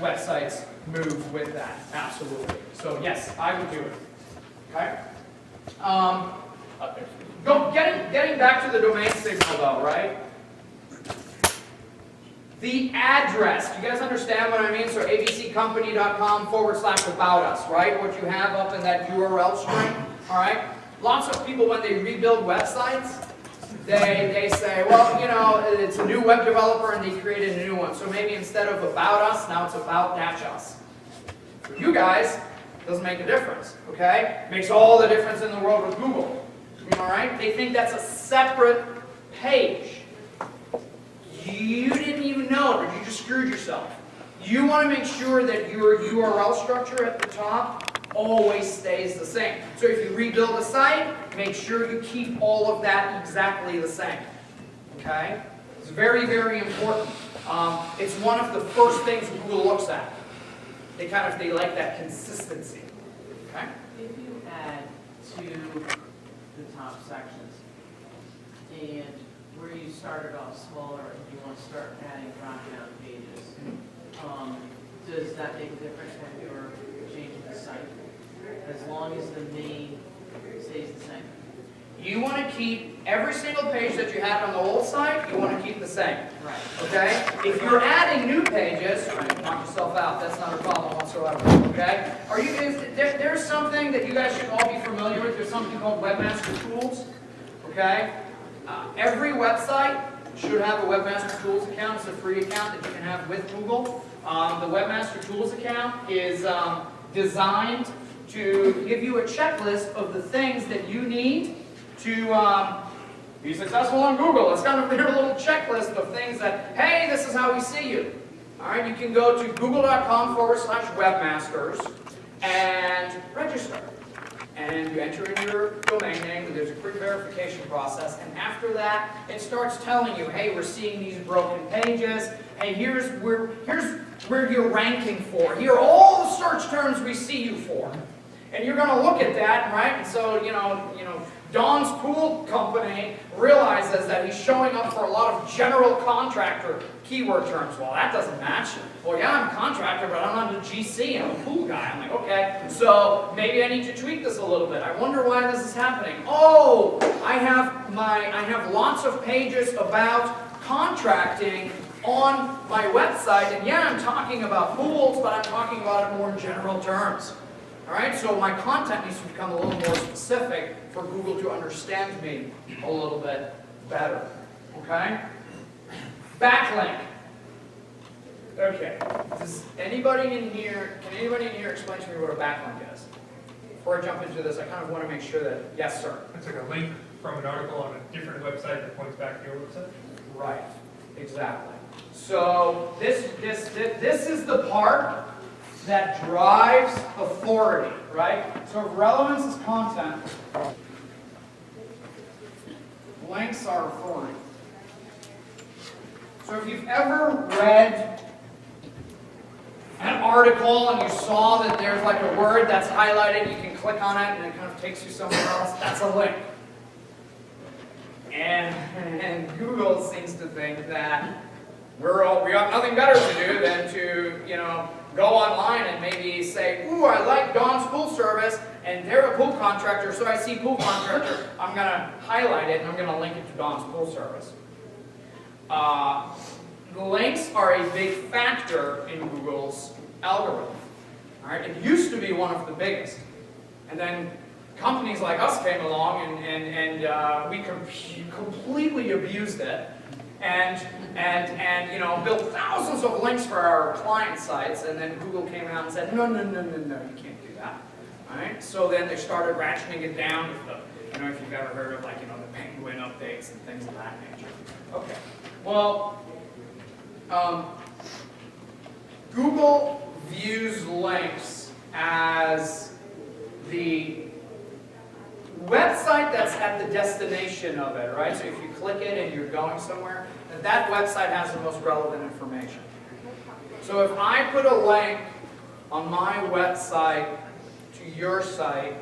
websites move with that, absolutely. So yes, I would do it. Okay? Getting back to the domain signal though, right? The address, do you guys understand what I mean? So abccompany.com/about us, right? What you have up in that URL string, all right? Lots of people, when they rebuild websites, they say, well, you know, it's a new web developer and they created a new one. So maybe instead of about us, now it's about-us. For you guys, it doesn't make a difference, okay? It makes all the difference in the world with Google, all right? They think that's a separate page. You didn't even know it, or you just screwed yourself. You want to make sure that your URL structure at the top always stays the same. So if you rebuild a site, make sure you keep all of that exactly the same. Okay? It's very, very important. It's one of the first things Google looks at. They like that consistency. Okay? If you add to the top sections, and where you started off smaller and you want to start adding drop-down pages, does that make a difference when you're changing the site? As long as the name stays the same? You want to keep every single page that you had on the old site, you want to keep the same. Right. Okay? If you're adding new pages, knock yourself out. That's not a problem whatsoever. Okay? There's something that you guys should all be familiar with. There's something called Webmaster Tools. Okay? Every website should have a Webmaster Tools account. It's a free account that you can have with Google. The Webmaster Tools account is designed to give you a checklist of the things that you need to be successful on Google. It's kind of their little checklist of things that, hey, this is how we see you. All right, you can go to google.com/webmasters and register. And you enter in your domain name, and there's a quick verification process, and after that, it starts telling you, hey, we're seeing these broken pages, hey, here's where you're ranking for, here are all the search terms we see you for. And you're going to look at that, right? And so, you know, Don's Pool Company realizes that he's showing up for a lot of general contractor keyword terms. Well, that doesn't match. Well, yeah, I'm a contractor, but I'm not a GC. I'm a pool guy. I'm like, okay, so maybe I need to tweak this a little bit. I wonder why this is happening. Oh, I have lots of pages about contracting on my website, and yeah, I'm talking about pools, but I'm talking about it more in general terms. All right, so my content needs to become a little more specific for Google to understand me a little bit better. Okay? Backlink. Okay. Can anybody in here explain to me what a backlink is? Before I jump into this, I kind of want to make sure that, yes, sir. It's like a link from an article on a different website that points back to your website. Right. Exactly. So this is the part that drives authority, right? So if relevance is content, links are authority. So if you've ever read an article and you saw that there's like a word that's highlighted, you can click on it and it kind of takes you somewhere else, that's a link. And Google seems to think that we have nothing better to do than to, go online and maybe say, ooh, I like Don's Pool Service, and they're a pool contractor, so I see pool contractor, I'm going to highlight it and I'm going to link it to Don's Pool Service. The links are a big factor in Google's algorithm. All right? It used to be one of the biggest. And then companies like us came along and we completely abused it. And built thousands of links for our client sites, and then Google came out and said, no, you can't do that. All right? So then they started ratcheting it down with the, if you've ever heard of the penguin updates and things of that nature. Okay. Well, Google views links as the website that's at the destination of it, right? So if you click it and you're going somewhere, that website has the most relevant information. So if I put a link on my website to your site,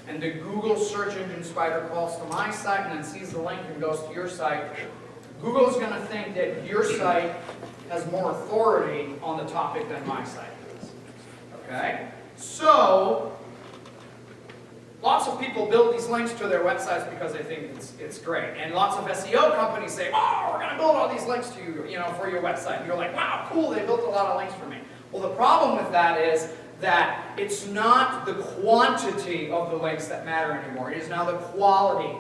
and the Google search engine spider calls to my site and then sees the link and goes to your site, Google's going to think that your site has more authority on the topic than my site does. Okay? So, lots of people build these links to their websites because they think it's great. And lots of SEO companies say, oh, we're going to build all these links to you, for your website. And you're like, wow, cool, they built a lot of links for me. Well, the problem with that is that it's not the quantity of the links that matter anymore. It is now the quality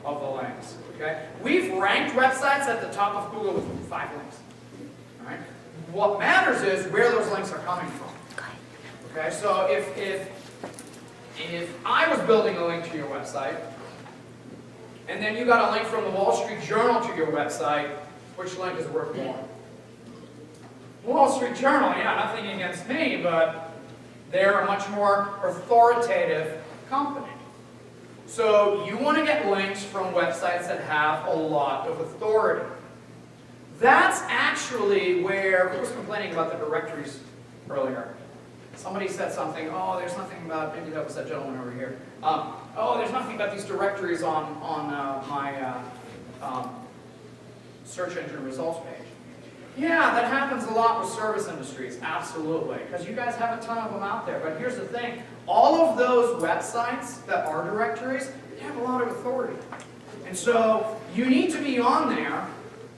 of the links. Okay? We've ranked websites at the top of Google with 5 links. All right? What matters is where those links are coming from. Okay? So if I was building a link to your website, and then you got a link from the Wall Street Journal to your website, which link is worth more? Wall Street Journal, yeah, nothing against me, but they're a much more authoritative company. So you want to get links from websites that have a lot of authority. That's actually where, who was complaining about the directories earlier? Somebody said something, oh, there's nothing about, maybe that was that gentleman over here. Oh, there's nothing about these directories on my search engine results page. Yeah, that happens a lot with service industries, absolutely, because you guys have a ton of them out there. But here's the thing, all of those websites that are directories, they have a lot of authority. And so you need to be on there,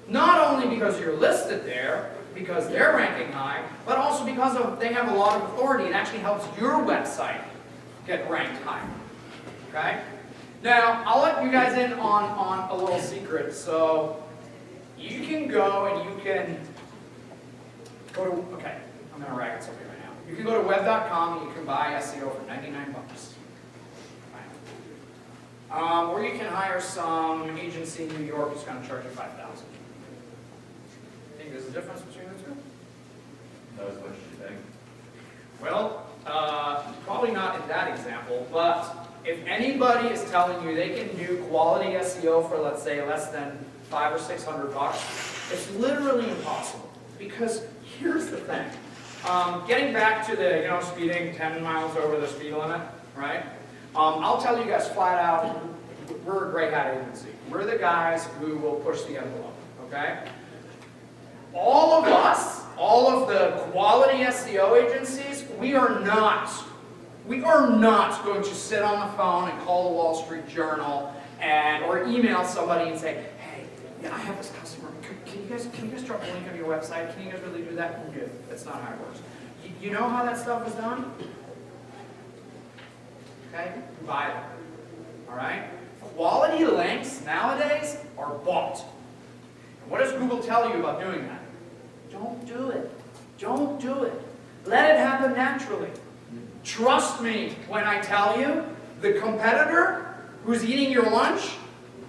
not only because you're listed there, because they're ranking high, but also because they have a lot of authority. It actually helps your website get ranked high. Okay? Now, I'll let you guys in on a little secret. So, you can go and you can go to, okay, I'm going to rag at somebody right now. You can go to web.com and you can buy SEO for 99 bucks. Right. Or you can hire some agency in New York who's going to charge you $5,000. Think there's a difference between the two? That was what you think. Well, probably not in that example, but if anybody is telling you they can do quality SEO for, let's say, less than $500 or $600, it's literally impossible. Because here's the thing. Getting back to the, speeding 10 miles over the speed limit, right? I'll tell you guys flat out, we're a gray hat agency. We're the guys who will push the envelope, okay? All of us, all of the quality SEO agencies, we are not going to sit on the phone and call the Wall Street Journal or email somebody and say, hey, yeah, I have this customer. Can you guys drop a link on your website? Can you guys really do that? No, that's not how it works. You know how that stuff is done? Okay? You buy them. All right? Quality links nowadays are bought. And what does Google tell you about doing that? Don't do it. Don't do it. Let it happen naturally. Trust me when I tell you, the competitor who's eating your lunch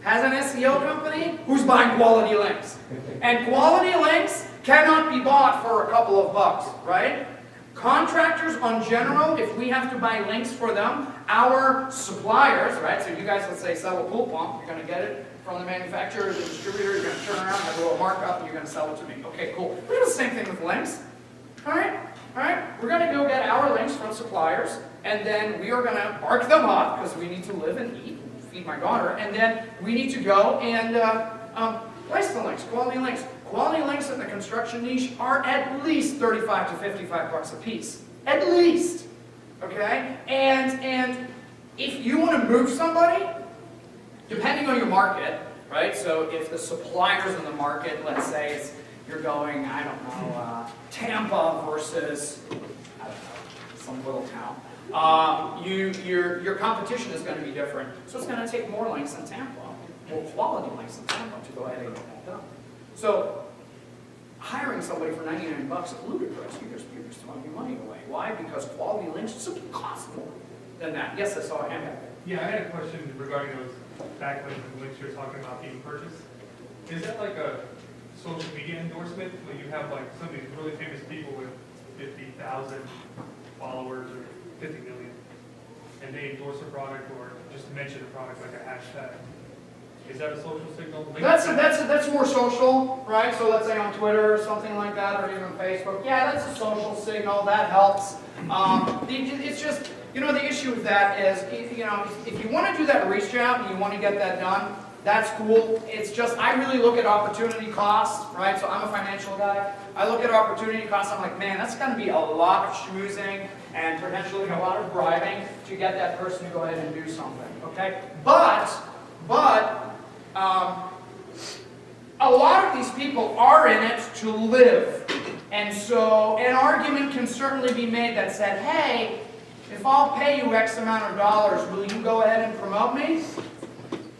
has an SEO company who's buying quality links. And quality links cannot be bought for a couple of bucks, right? Contractors on general, if we have to buy links for them, our suppliers, right? So you guys, let's say, sell a pool pump, you're going to get it from the manufacturer, the distributor, you're going to turn around, have a little markup, and you're going to sell it to me. Okay, cool. We do the same thing with links. All right? We're going to go get our links from suppliers, and then we are going to mark them up, because we need to live and eat, and feed my daughter, and then we need to go and place the links, quality links. Quality links in the construction niche are at least 35 to 55 bucks a piece. At least. Okay? And if you want to move somebody, depending on your market, right? So if the suppliers in the market, let's say you're going, I don't know, Tampa versus, I don't know, some little town, your competition is going to be different. So it's going to take more links than Tampa, more quality links than Tampa to go ahead and get that done. So hiring somebody for 99 bucks is ludicrous. You're just throwing your money away. Why? Because quality links simply cost more than that. Yes, I saw a hand back there. Yeah, I had a question regarding those backlinks and links you're talking about being purchased. Is that like a social media endorsement when you have like some of these really famous people with 50,000 followers or 50 million, and they endorse a product or just mention a product like a hashtag? Is that a social signal? That's more social, right? So let's say on Twitter or something like that, or even Facebook. Yeah, that's a social signal. That helps. It's just, the issue with that is, if you want to do that reach out and you want to get that done, That's cool. It's just, I really look at opportunity cost, right? So I'm a financial guy. I look at opportunity cost, I'm like, man, that's gonna be a lot of schmoozing and potentially a lot of bribing to get that person to go ahead and do something, okay? But, a lot of these people are in it to live. And so an argument can certainly be made that said, hey, if I'll pay you X amount of dollars, will you go ahead and promote me?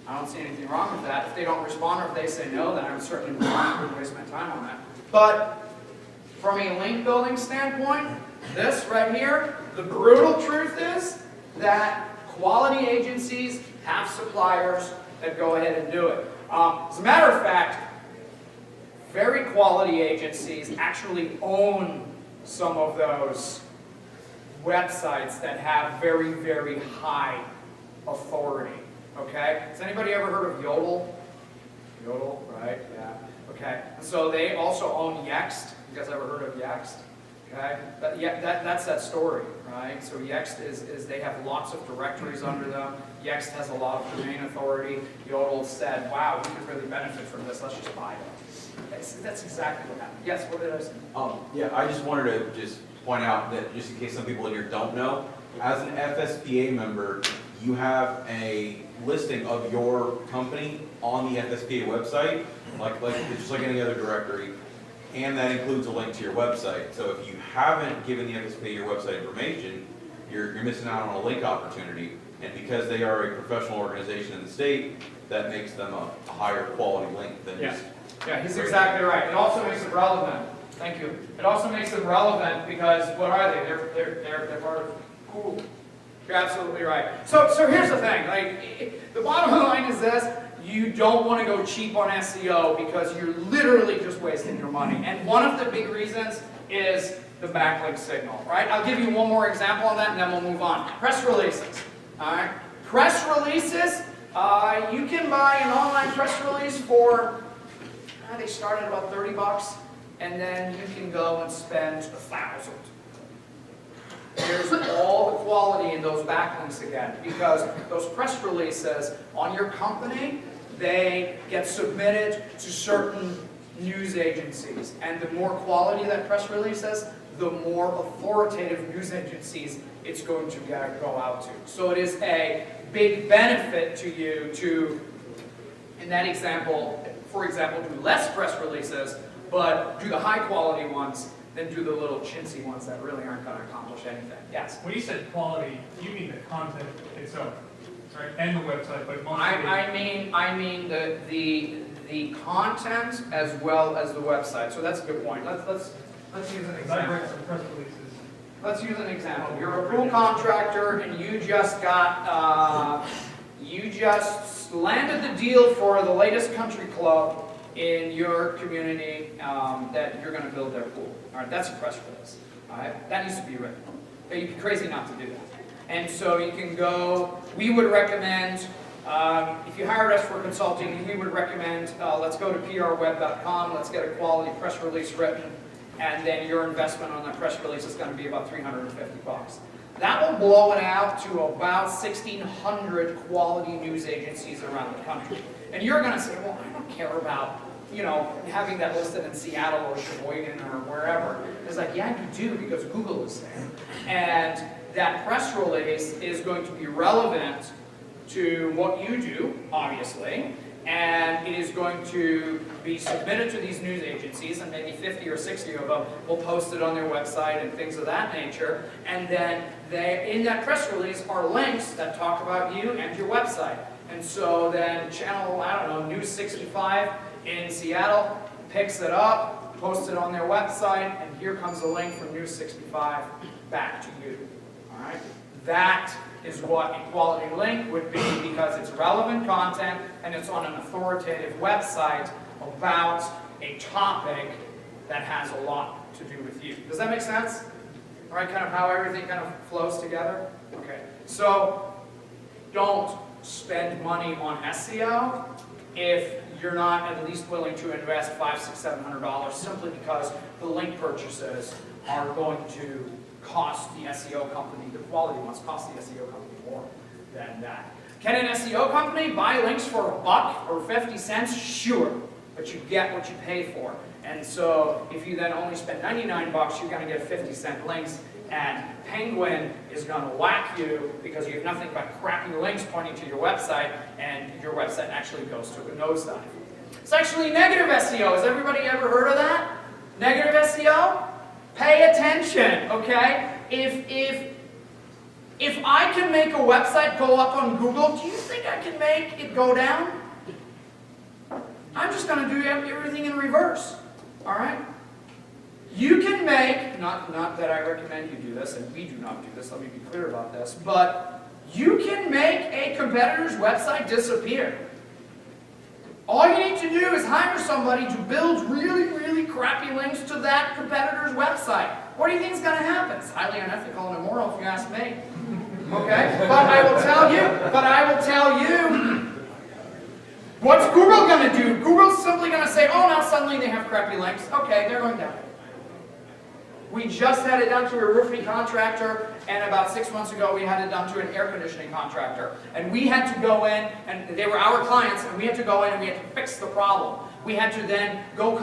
I don't see anything wrong with that. If they don't respond or if they say no, then I would certainly not waste my time on that. But from a link building standpoint, this right here, the brutal truth is that quality agencies have suppliers that go ahead and do it. As a matter of fact, very quality agencies actually own some of those websites that have very, very high authority. Okay? Has anybody ever heard of Yodel? Yodel, right? Yeah. Okay. And so they also own Yext. You guys ever heard of Yext? Okay? That's that story, right? So Yext is they have lots of directories under them. Yext has a lot of domain authority. Yodel said, wow, we could really benefit from this. Let's just buy it. That's exactly what happened. Yes, what did I say? Yeah, I just wanted to just point out that just in case some people in here don't know, as an FSPA member, you have a listing of your company on the FSPA website, like it's just like any other directory, and that includes a link to your website. So if you haven't given the FSPA your website information, you're missing out on a link opportunity. And because they are a professional organization in the state, that makes them a higher quality link than just. Yeah, he's exactly right. It also makes it relevant. Thank you. It also makes it relevant because what are they? They're part of cool. You're absolutely right. So here's the thing. Like the bottom line is this: you don't want to go cheap on SEO because you're literally just wasting your money. And one of the big reasons is the backlink signal. Right? I'll give you one more example on that, and then we'll move on. Press releases. All right. Press releases. You can buy an online press release for. They start at about $30, and then you can go and spend $1,000. There's all the quality in those backlinks again, because those press releases on your company, they get submitted to certain news agencies, and the more quality that press release is, the more authoritative news agencies it's going to go out to. So it is a big benefit to you to, in that example, for example, do less press releases, but do the high quality ones, then do the little chintzy ones that really aren't going to accomplish anything. Yes? When you said quality, you mean the content itself, right? And the website, but mostly. I mean the content as well as the website. So that's a good point. Let's use an I example. read some press releases. Let's use an example. You're a pool contractor and you just got landed the deal for the latest country club in your community that you're going to build their pool. All right, that's a press release. All right, that needs to be written. You'd be crazy not to do that. And so you can go. We would recommend, if you hired us for consulting, we would recommend let's go to prweb.com. Let's get a quality press release written, and then your investment on that press release is going to be about $350. That will blow it out to about 1,600 quality news agencies around the country. And you're going to say, well, I don't care about, having that listed in Seattle or Sheboygan or wherever. It's like, yeah, you do, because Google is there. And that press release is going to be relevant to what you do, obviously, and it is going to be submitted to these news agencies, and maybe 50 or 60 of them will post it on their website and things of that nature. And then in that press release are links that talk about you and your website. And so then channel, News 65 in Seattle picks it up, posts it on their website, and here comes a link from News 65 back to you. All right? That is what a quality link would be, because it's relevant content and it's on an authoritative website about a topic that has a lot to do with you. Does that make sense? All right, kind of how everything kind of flows together? Okay, so don't spend money on SEO if you're not at least willing to invest $500, $600, $700 simply because the link purchases are going to cost the SEO company, the quality ones cost the SEO company more than that. Can an SEO company buy links for $1 or 50 cents? Sure, but you get what you pay for. And so if you then only spend 99 bucks, you're going to get 50-cent links, and Penguin is going to whack you because you have nothing but crappy links pointing to your website, and your website actually goes to a nosedive. It's actually negative SEO. Has everybody ever heard of that? Negative SEO? Pay attention, okay? If I can make a website go up on Google, do you think I can make it go down? I'm just going to do everything in reverse, all right? You can make, not that I recommend you do this, and we do not do this, let me be clear about this, but you can make a competitor's website disappear. All you need to do is hire somebody to build really, really crappy links to that competitor's website. What do you think is going to happen? It's highly unethical and immoral if you ask me. Okay? But I will tell you, what's Google going to do? Google's simply going to say, oh, now suddenly they have crappy links. Okay, they're going down. We just had it done to a roofing contractor, and about 6 months ago we had it done to an air conditioning contractor. And we had to go in, and they were our clients, and we had to go in and we had to fix the problem. We had to then go